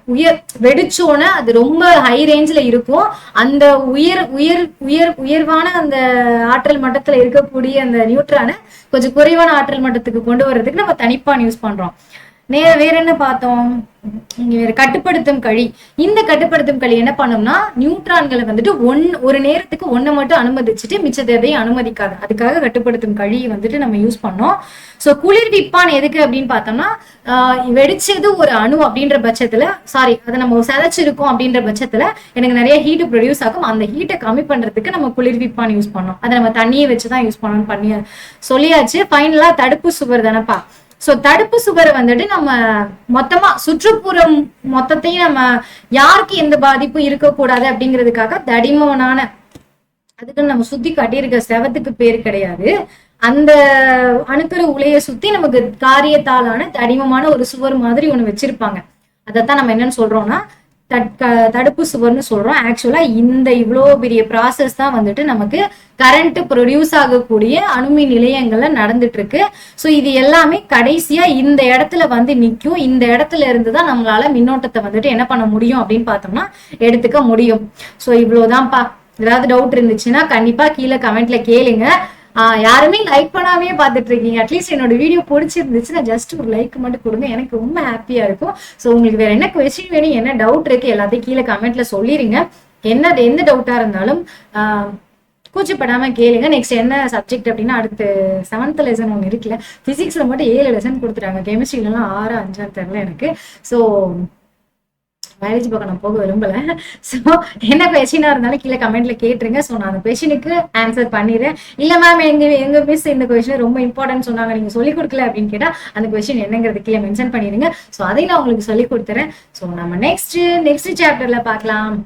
வெடிச்சோன்னு அது ரொம்ப ஹை ரேஞ்சில் இருக்கும். அந்த உயர்வான அந்த ஆற்றல் மட்டத்துல இருக்கக்கூடிய அந்த நியூட்ரானை கொஞ்சம் குறைவான ஆற்றல் மட்டத்துக்கு கொண்டு வர்றதுக்கு நம்ம தனிப்பான் யூஸ் பண்றோம். வேற என்ன பார்த்தோம்? கட்டுப்படுத்தும் கழி. இந்த கட்டுப்படுத்தும் கழி என்ன பண்ணோம்னா நியூட்ரான்களை வந்துட்டு ஒரு நேரத்துக்கு ஒன்றை மட்டும் அனுமதிச்சுட்டு மிச்சத்தை எதையும் அனுமதிக்காது. அதுக்காக கட்டுப்படுத்தும் கழி வந்துட்டு நம்ம யூஸ் பண்ணோம். ஸோ குளிர்விப்பான் எதுக்கு அப்படின்னு பார்த்தோம்னா வெடிச்சது ஒரு அணு அப்படின்ற பட்சத்துல, சாரி அதை நம்ம சிதைச்சிருக்கோம் அப்படின்ற பட்சத்துல எனக்கு நிறைய ஹீட் ப்ரொடியூஸ் ஆகும். அந்த ஹீட்டை கம்மி பண்றதுக்கு நம்ம குளிர்விப்பான் யூஸ் பண்ணோம். அதை நம்ம தண்ணியை வச்சுதான் யூஸ் பண்ணணும் பண்ணி சொல்லியாச்சு. ஃபைனலா தடுப்பு சுவர் தானப்பா. சோ தடுப்பு சுவரை வந்துட்டு நம்ம மொத்தமா சுற்றுப்புறம் மொத்தத்தையும் நம்ம யாருக்கு எந்த பாதிப்பும் இருக்கக்கூடாது அப்படிங்கிறதுக்காக தடிமனான, அதுக்கு நம்ம சுத்தி கட்டியிருக்க செவத்துக்கு பேர் கிடையாது, அந்த அணுக்கரு உலைய சுத்தி நமக்கு காரியத்தாலான தடிமமான ஒரு சுவர் மாதிரி ஒண்ணு வச்சிருப்பாங்க. அதைத்தான் நம்ம என்னன்னு சொல்றோம்னா தடுப்பு சுவர்னு சொல்றோம். ஆக்சுவலா இந்த இவ்வளோ பெரிய ப்ராசஸ் தான் வந்துட்டு நமக்கு கரண்ட் ப்ரொடியூஸ் ஆகக்கூடிய அணுமின் நிலையங்கள்ல நடந்துட்டு இருக்கு. ஸோ இது எல்லாமே கடைசியா இந்த இடத்துல வந்து நிற்கும். இந்த இடத்துல இருந்து தான் நம்மளால மின்னோட்டத்தை வந்துட்டு என்ன பண்ண முடியும் அப்படின்னு பார்த்தோம்னா எடுத்துக்க முடியும். ஸோ இவ்வளவுதான்ப்பா. ஏதாவது டவுட் இருந்துச்சுன்னா கண்டிப்பா கீழே கமெண்ட்ல கேளுங்க. யாருமே லைக் பண்ணாமே பார்த்துட்டு இருக்கீங்க. அட்லீஸ்ட் என்னோட வீடியோ பிடிச்சிருந்துச்சுன்னா ஜஸ்ட் ஒரு லைக் மட்டும் கொடுங்க, எனக்கு ரொம்ப ஹாப்பியா இருக்கும். ஸோ உங்களுக்கு வேற என்ன கொஸ்டின் வேணும், என்ன டவுட் இருக்கு எல்லாத்தையும் கீழே கமெண்ட்ல சொல்லிருங்க. எந்த டவுட்டா இருந்தாலும் கூச்சப்படாம கேளுங்க. நெக்ஸ்ட் என்ன சப்ஜெக்ட் அப்படின்னா அடுத்து 7th லெசன் ஒன்று இருக்குல்ல, பிசிக்ஸ்ல மட்டும் 7 லெசன் கொடுத்துட்டாங்க, கெமிஸ்ட்ரிலாம் 6 5 தெரியல எனக்கு. ஸோ மேரேஜ் பக்கம் நான் போக விரும்பல. ஸோ என்ன கொஸ்டினா இருந்தாலும் கீழே கமெண்ட்ல கேட்டுருங்க. ஸோ நான் அந்த கொஸ்டினுக்கு ஆன்சர் பண்ணிடுறேன். இல்ல மேம் எங்க மிஸ் இந்த கொஸ்டின் ரொம்ப இம்பார்ட்டன்ட் சொன்னாங்க, நீங்க சொல்லிக் கொடுக்கல அப்படின்னு கேட்டா அந்த கொஸ்டின் என்னங்கிறது கீழே மென்ஷன் பண்ணிடுங்க. ஸோ அதையும் நான் உங்களுக்கு சொல்லி கொடுத்துறேன். ஸோ நம்ம நெக்ஸ்ட் சாப்டர்ல பார்க்கலாம்.